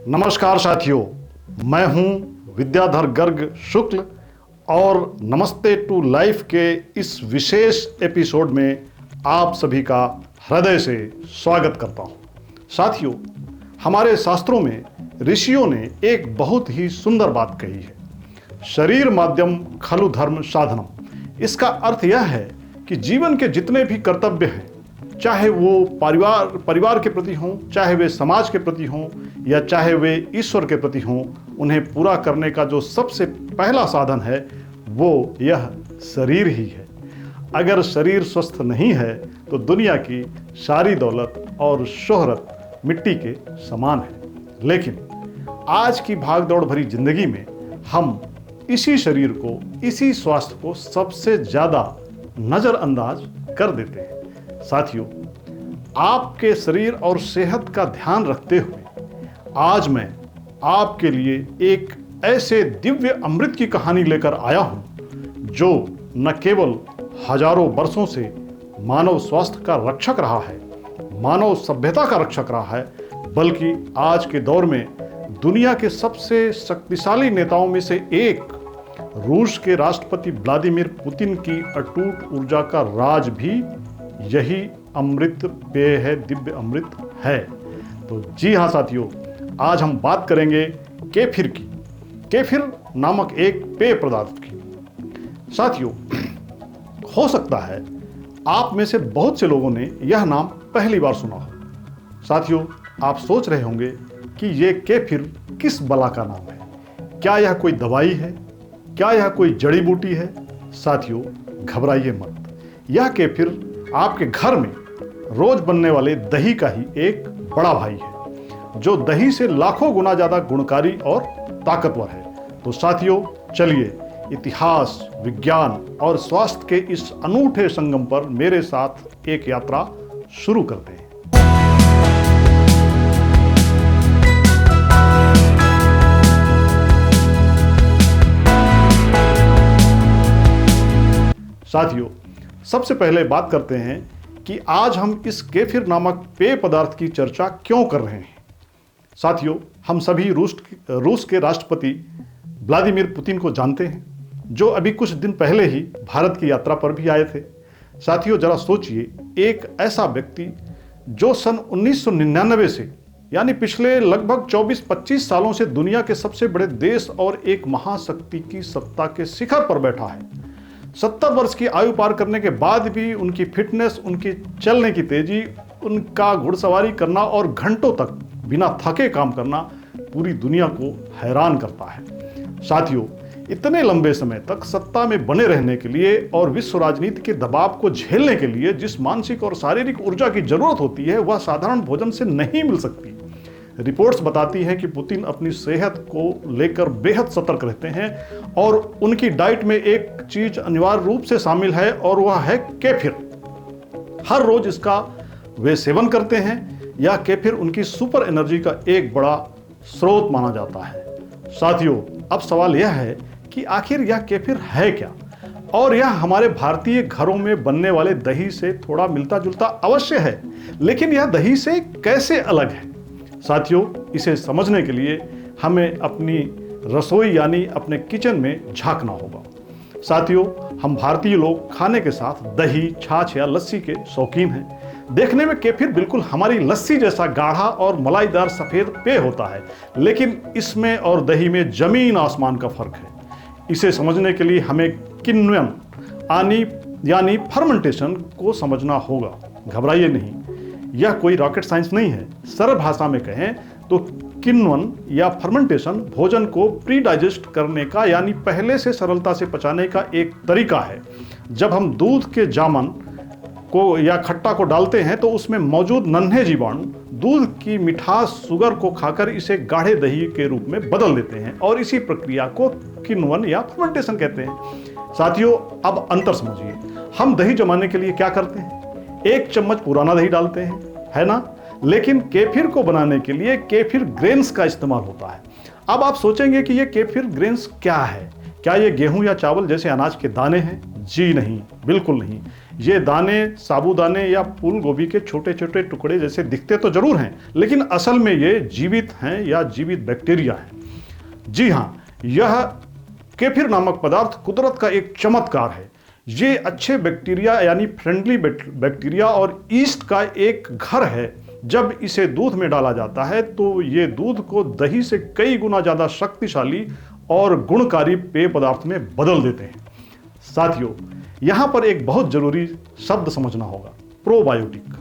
नमस्कार साथियों, मैं हूं विद्याधर गर्ग शुक्ल और नमस्ते टू लाइफ के इस विशेष एपिसोड में आप सभी का हृदय से स्वागत करता हूं। साथियों, हमारे शास्त्रों में ऋषियों ने एक बहुत ही सुंदर बात कही है, शरीर माध्यम खलु धर्म साधनम। इसका अर्थ यह है कि जीवन के जितने भी कर्तव्य हैं, चाहे वो परिवार के प्रति हों, चाहे वे समाज के प्रति हों या चाहे वे ईश्वर के प्रति हों, उन्हें पूरा करने का जो सबसे पहला साधन है वो यह शरीर ही है। अगर शरीर स्वस्थ नहीं है तो दुनिया की सारी दौलत और शोहरत मिट्टी के समान है। लेकिन आज की भागदौड़ भरी जिंदगी में हम इसी शरीर को, इसी स्वास्थ्य को सबसे ज़्यादा नज़रअंदाज कर देते हैं। साथियों, आपके शरीर और सेहत का ध्यान रखते हुए आज मैं आपके लिए एक ऐसे दिव्य अमृत की कहानी लेकर आया हूं जो न केवल हजारों वर्षों से मानव स्वास्थ्य का रक्षक रहा है, मानव सभ्यता का रक्षक रहा है, बल्कि आज के दौर में दुनिया के सबसे शक्तिशाली नेताओं में से एक रूस के राष्ट्रपति व्लादिमीर पुतिन की अटूट ऊर्जा का राज भी यही अमृत पेय है, दिव्य अमृत है। तो जी हाँ साथियों, आज हम बात करेंगे केफिर की, केफिर नामक एक पेय पदार्थ की। साथियों, हो सकता है आप में से बहुत से लोगों ने यह नाम पहली बार सुना हो। साथियों, आप सोच रहे होंगे कि ये केफिर किस बला का नाम है, क्या यह कोई दवाई है, क्या यह कोई जड़ी बूटी है? साथियों, घबराइए मत, यह केफिर आपके घर में रोज बनने वाले दही का ही एक बड़ा भाई है, जो दही से लाखों गुना ज्यादा गुणकारी और ताकतवर है। तो साथियों, चलिए इतिहास, विज्ञान और स्वास्थ्य के इस अनूठे संगम पर मेरे साथ एक यात्रा शुरू करते हैं। साथियों, सबसे पहले बात करते हैं कि आज हम इस केफिर नामक पेय पदार्थ की चर्चा क्यों कर रहे हैं। साथियों, हम सभी रूस के राष्ट्रपति व्लादिमीर पुतिन को जानते हैं, जो अभी कुछ दिन पहले ही भारत की यात्रा पर भी आए थे। साथियों, जरा सोचिए, एक ऐसा व्यक्ति जो सन 1999 से यानी पिछले लगभग 24-25 सालों से दुनिया के सबसे बड़े देश और एक महाशक्ति की सत्ता के शिखर पर बैठा है। 70 वर्ष की आयु पार करने के बाद भी उनकी फिटनेस, उनकी चलने की तेजी, उनका घुड़सवारी करना और घंटों तक बिना थके काम करना पूरी दुनिया को हैरान करता है। साथियों, इतने लंबे समय तक सत्ता में बने रहने के लिए और विश्व राजनीति के दबाव को झेलने के लिए जिस मानसिक और शारीरिक ऊर्जा की जरूरत होती है, वह साधारण भोजन से नहीं मिल सकती। रिपोर्ट्स बताती हैं कि पुतिन अपनी सेहत को लेकर बेहद सतर्क रहते हैं और उनकी डाइट में एक चीज अनिवार्य रूप से शामिल है और वह है केफिर। हर रोज इसका वे सेवन करते हैं। यह केफिर उनकी सुपर एनर्जी का एक बड़ा स्रोत माना जाता है। साथियों, अब सवाल यह है कि आखिर यह केफिर है क्या, और यह हमारे भारतीय घरों में बनने वाले दही से थोड़ा मिलता जुलता अवश्य है, लेकिन यह दही से कैसे अलग है? साथियों, इसे समझने के लिए हमें अपनी रसोई यानी अपने किचन में झांकना होगा। साथियों, हम भारतीय लोग खाने के साथ दही, छाछ या लस्सी के शौकीन हैं। देखने में केफिर बिल्कुल हमारी लस्सी जैसा गाढ़ा और मलाईदार सफेद पेय होता है, लेकिन इसमें और दही में जमीन आसमान का फर्क है। इसे समझने के लिए हमें किण्वन यानी फर्मेंटेशन को समझना होगा। घबराइए नहीं, यह कोई रॉकेट साइंस नहीं है। सरल भाषा में कहें तो किण्वन या फर्मेंटेशन भोजन को प्री डाइजेस्ट करने का यानी पहले से सरलता से पचाने का एक तरीका है। जब हम दूध के जामन को या खट्टा को डालते हैं तो उसमें मौजूद नन्हे जीवाणु दूध की मिठास, शुगर को खाकर इसे गाढ़े दही के रूप में बदल देते हैं और इसी प्रक्रिया को किण्वन या फर्मेंटेशन कहते हैं। साथियों, अब अंतर समझिए। हम दही जमाने के लिए क्या करते हैं? 1 चम्मच पुराना दही डालते हैं, है ना? लेकिन केफिर को बनाने के लिए केफिर ग्रेन्स का इस्तेमाल होता है। अब आप सोचेंगे कि ये केफिर ग्रेन्स क्या है? क्या ये गेहूं या चावल जैसे अनाज के दाने हैं? जी नहीं, बिल्कुल नहीं। ये दाने साबूदाने या फूल गोभी के छोटे छोटे टुकड़े जैसे दिखते तो जरूर हैं, लेकिन असल में ये जीवित हैं या जीवित बैक्टीरिया हैं। जी हाँ, यह केफिर नामक पदार्थ कुदरत का एक चमत्कार है। ये अच्छे बैक्टीरिया यानी फ्रेंडली बैक्टीरिया और ईस्ट का एक घर है। जब इसे दूध में डाला जाता है तो ये दूध को दही से कई गुना ज़्यादा शक्तिशाली और गुणकारी पेय पदार्थ में बदल देते हैं। साथियों, यहाँ पर एक बहुत जरूरी शब्द समझना होगा, प्रोबायोटिक।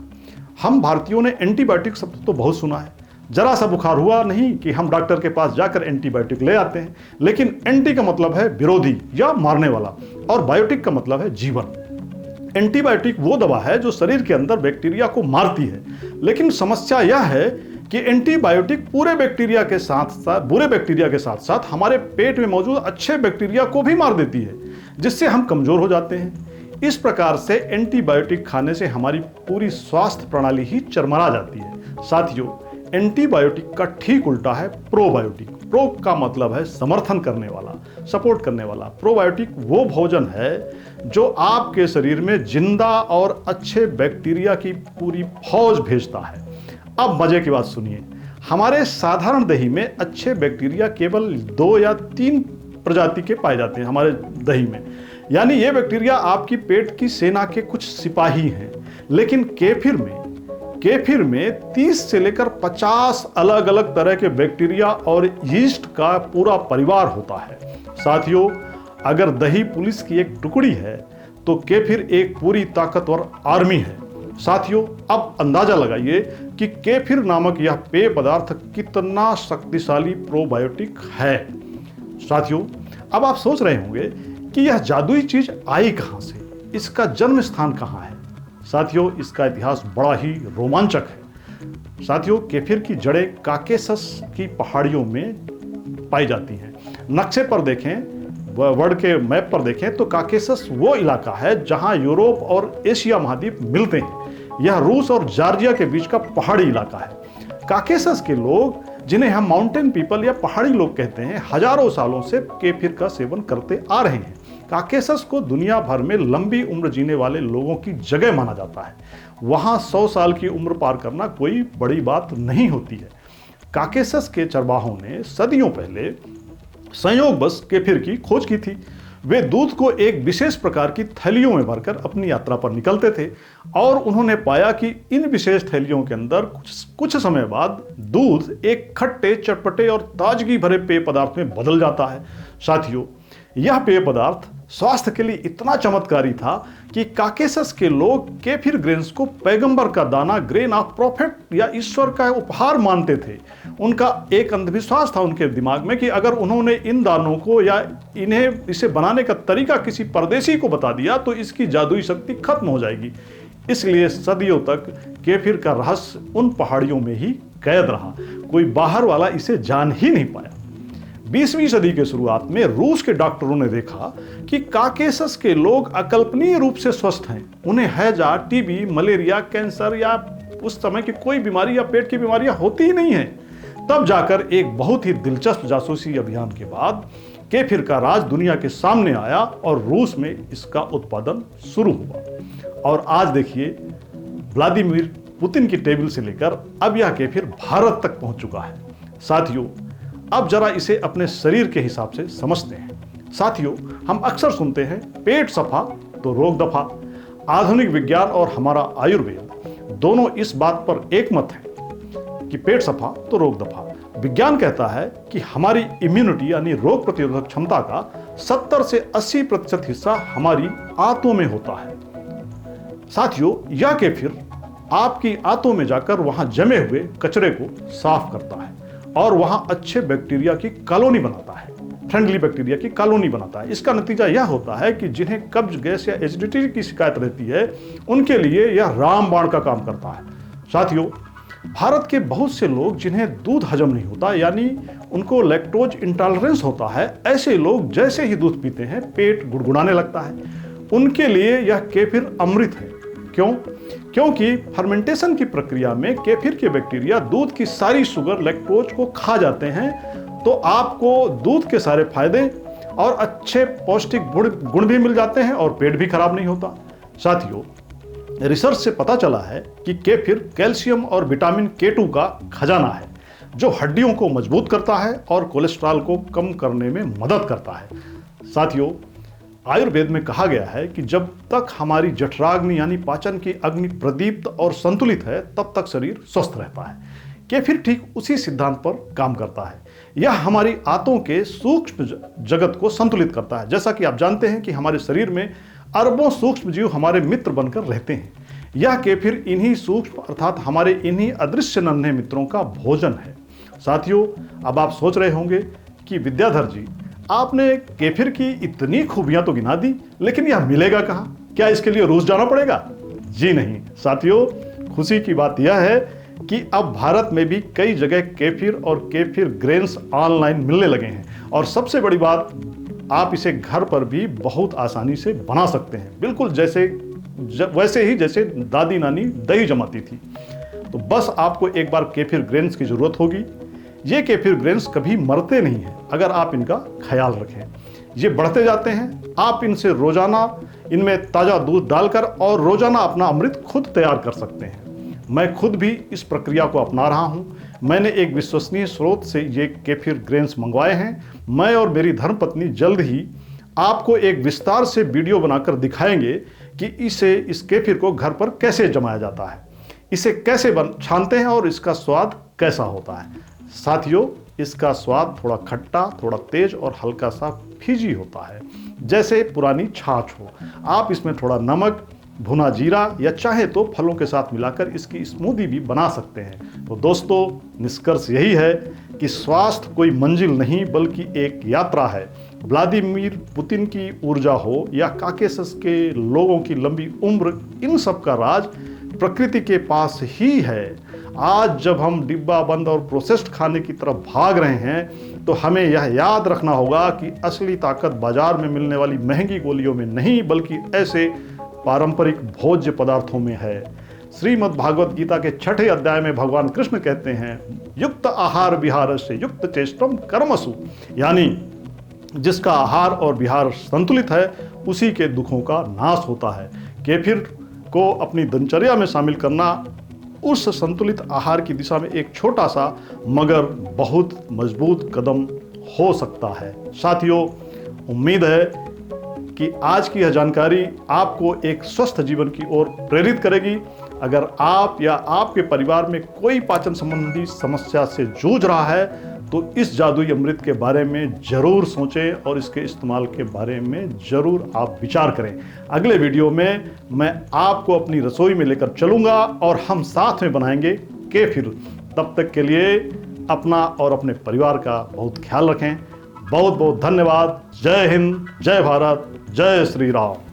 हम भारतीयों ने एंटीबायोटिक शब्द तो बहुत सुना है। जरा सा बुखार हुआ नहीं कि हम डॉक्टर के पास जाकर एंटीबायोटिक ले आते हैं, लेकिन एंटी का मतलब है विरोधी या मारने वाला, और बायोटिक का मतलब है जीवन। एंटीबायोटिक वो दवा है जो शरीर के अंदर बैक्टीरिया को मारती है, लेकिन समस्या यह है कि एंटीबायोटिक बुरे बैक्टीरिया के साथ साथ हमारे पेट में मौजूद अच्छे बैक्टीरिया को भी मार देती है, जिससे हम कमजोर हो जाते हैं। इस प्रकार से एंटीबायोटिक खाने से हमारी पूरी स्वास्थ्य प्रणाली ही चरमरा जाती है। साथियों, एंटीबायोटिक का ठीक उल्टा है प्रोबायोटिक। प्रो का मतलब है समर्थन करने वाला, सपोर्ट करने वाला। प्रोबायोटिक वो भोजन है जो आपके शरीर में जिंदा और अच्छे बैक्टीरिया की पूरी फौज भेजता है। अब मजे की बात सुनिए, हमारे साधारण दही में अच्छे बैक्टीरिया केवल 2 या 3 प्रजाति के पाए जाते हैं हमारे दही में, यानी ये बैक्टीरिया आपकी पेट की सेना के कुछ सिपाही हैं। लेकिन केफिर में 30 से लेकर 50 अलग अलग तरह के बैक्टीरिया और यीस्ट का पूरा परिवार होता है। साथियों, अगर दही पुलिस की एक टुकड़ी है तो केफिर एक पूरी ताकतवर आर्मी है। साथियों, अब अंदाजा लगाइए कि केफिर नामक यह पेय पदार्थ कितना शक्तिशाली प्रोबायोटिक है। साथियों, अब आप सोच रहे होंगे कि यह जादुई चीज आई कहां से, इसका जन्म स्थान कहां है। साथियों, इसका इतिहास बड़ा ही रोमांचक है। साथियों, केफिर की जड़ें काकेसस की पहाड़ियों में पाई जाती हैं। नक्शे पर देखें, वर्ल्ड के मैप पर देखें तो काकेसस वो इलाका है जहां यूरोप और एशिया महाद्वीप मिलते हैं। यह रूस और जॉर्जिया के बीच का पहाड़ी इलाका है। काकेसस के लोग, जिन्हें हम माउंटेन पीपल या पहाड़ी लोग कहते हैं, हजारों सालों से केफिर का सेवन करते आ रहे हैं। काकेसस को दुनिया भर में लंबी उम्र जीने वाले लोगों की जगह माना जाता है। वहां 100 साल की उम्र पार करना कोई बड़ी बात नहीं होती है। काकेसस के चरवाहों ने सदियों पहले संयोगवश केफिर की खोज की थी। वे दूध को एक विशेष प्रकार की थैलियों में भरकर अपनी यात्रा पर निकलते थे और उन्होंने पाया कि इन विशेष थैलियों के अंदर कुछ समय बाद दूध एक खट्टे, चटपटे और ताजगी भरे पेय पदार्थ में बदल जाता है। साथियों, यह पेय पदार्थ स्वास्थ्य के लिए इतना चमत्कारी था कि काकेसस के लोग केफिर ग्रेन्स को पैगंबर का दाना, ग्रेन ऑफ प्रॉफिट या ईश्वर का उपहार मानते थे। उनका एक अंधविश्वास था उनके दिमाग में कि अगर उन्होंने इन दानों को या इसे बनाने का तरीका किसी परदेशी को बता दिया तो इसकी जादुई शक्ति खत्म हो जाएगी। इसलिए सदियों तक केफिर का रहस्य उन पहाड़ियों में ही कैद रहा। कोई बाहर वाला इसे जान ही नहीं पाया। 20वीं सदी के शुरुआत में रूस के डॉक्टरों ने देखा कि काकेसस के लोग अकल्पनीय रूप से स्वस्थ हैं। उन्हें हैजा, टीबी, मलेरिया, कैंसर या उस समय की कोई बीमारी या पेट की बीमारियां होती ही नहीं है। तब जाकर एक बहुत ही दिलचस्प जासूसी अभियान के बाद केफिर का राज दुनिया के सामने आया और रूस में इसका उत्पादन शुरू हुआ। और आज देखिए, व्लादिमीर पुतिन की टेबल से लेकर अब यह केफिर भारत तक पहुंच चुका है। साथियों, अब जरा इसे अपने शरीर के हिसाब से समझते हैं। साथियों, हम अक्सर सुनते हैं पेट सफा तो रोग दफा। आधुनिक विज्ञान और हमारा आयुर्वेद दोनों इस बात पर एकमत हैं कि पेट सफा तो रोग दफा। विज्ञान कहता है कि हमारी इम्यूनिटी यानी रोग प्रतिरोधक क्षमता का 70 से 80% हिस्सा हमारी आंतों में होता है। साथियों, यह केफिर आपकी आंतों में जाकर वहां जमे हुए कचरे को साफ करता है और वहां अच्छे बैक्टीरिया की कॉलोनी बनाता है, फ्रेंडली बैक्टीरिया की कॉलोनी बनाता है। इसका नतीजा यह होता है कि जिन्हें कब्ज, गैस या एसिडिटी की शिकायत रहती है, उनके लिए यह रामबाण का काम करता है। साथियों, भारत के बहुत से लोग जिन्हें दूध हजम नहीं होता, यानी उनको लैक्टोज इंटॉलरेंस होता है, ऐसे लोग जैसे ही दूध पीते हैं पेट गुड़गुड़ाने लगता है। उनके लिए यह केफिर अमृत है। क्यों? क्योंकि फर्मेंटेशन की प्रक्रिया में केफिर के बैक्टीरिया दूध की सारी शुगर, लैक्टोज को खा जाते हैं। तो आपको दूध के सारे फायदे और अच्छे पौष्टिक गुण भी मिल जाते हैं और पेट भी खराब नहीं होता। साथियों, रिसर्च से पता चला है कि केफिर कैल्शियम और विटामिन K2 का खजाना है, जो हड्डियों को मजबूत करता है और कोलेस्ट्रॉल को कम करने में मदद करता है। साथियों, आयुर्वेद में कहा गया है कि जब तक हमारी जठराग्नि यानी पाचन की अग्नि प्रदीप्त और संतुलित है, तब तक शरीर स्वस्थ रहता है। केफिर ठीक उसी सिद्धांत पर काम करता है। यह हमारी आंतों के सूक्ष्म जगत को संतुलित करता है। जैसा कि आप जानते हैं कि हमारे शरीर में अरबों सूक्ष्म जीव हमारे मित्र बनकर रहते हैं। यह केफिर इन्हीं सूक्ष्म अर्थात हमारे इन्हीं अदृश्य नन्हे मित्रों का भोजन है। साथियों, अब आप सोच रहे होंगे कि विद्याधर जी, आपने केफिर की इतनी खूबियां तो गिना दी, लेकिन यह मिलेगा कहाँ? क्या इसके लिए रूस जाना पड़ेगा? जी नहीं साथियों, खुशी की बात यह है कि अब भारत में भी कई जगह केफिर और केफिर ग्रेन्स ऑनलाइन मिलने लगे हैं। और सबसे बड़ी बात, आप इसे घर पर भी बहुत आसानी से बना सकते हैं, बिल्कुल वैसे ही जैसे दादी नानी दही जमाती थी। तो बस आपको एक बार केफिर ग्रेन्स की जरूरत होगी। ये केफिर ग्रेन्स कभी मरते नहीं हैं अगर आप इनका ख्याल रखें। ये बढ़ते जाते हैं। आप इनसे रोजाना इनमें ताज़ा दूध डालकर और रोजाना अपना अमृत खुद तैयार कर सकते हैं। मैं खुद भी इस प्रक्रिया को अपना रहा हूं। मैंने एक विश्वसनीय स्रोत से ये केफिर ग्रेन्स मंगवाए हैं। मैं और मेरी धर्मपत्नी जल्द ही आपको एक विस्तार से वीडियो बनाकर दिखाएंगे कि इस केफिर को घर पर कैसे जमाया जाता है, इसे कैसे छानते हैं और इसका स्वाद कैसा होता है। साथियों, इसका स्वाद थोड़ा खट्टा, थोड़ा तेज और हल्का सा फीजी होता है, जैसे पुरानी छाछ हो। आप इसमें थोड़ा नमक, भुना जीरा या चाहे तो फलों के साथ मिलाकर इसकी स्मूदी भी बना सकते हैं। तो दोस्तों, निष्कर्ष यही है कि स्वास्थ्य कोई मंजिल नहीं बल्कि एक यात्रा है। व्लादिमीर पुतिन की ऊर्जा हो या काकेशस के लोगों की लंबी उम्र, इन सब का राज प्रकृति के पास ही है। आज जब हम डिब्बा बंद और प्रोसेस्ड खाने की तरफ भाग रहे हैं, तो हमें यह याद रखना होगा कि असली ताकत बाजार में मिलने वाली महंगी गोलियों में नहीं बल्कि ऐसे पारंपरिक भोज्य पदार्थों में है। श्रीमद् भागवत गीता के 6ठे अध्याय में भगवान कृष्ण कहते हैं, युक्त आहार विहार से युक्त चेष्टम कर्मसु, यानी जिसका आहार और विहार संतुलित है उसी के दुखों का नाश होता है। केफिर को अपनी दिनचर्या में शामिल करना उस संतुलित आहार की दिशा में एक छोटा सा मगर बहुत मजबूत कदम हो सकता है। साथियों, उम्मीद है कि आज की यह जानकारी आपको एक स्वस्थ जीवन की ओर प्रेरित करेगी। अगर आप या आपके परिवार में कोई पाचन संबंधी समस्या से जूझ रहा है, तो इस जादुई अमृत के बारे में जरूर सोचें और इसके इस्तेमाल के बारे में जरूर आप विचार करें। अगले वीडियो में मैं आपको अपनी रसोई में लेकर चलूंगा और हम साथ में बनाएंगे केफिर। तब तक के लिए अपना और अपने परिवार का बहुत ख्याल रखें। बहुत बहुत धन्यवाद। जय हिंद, जय भारत, जय श्री राम।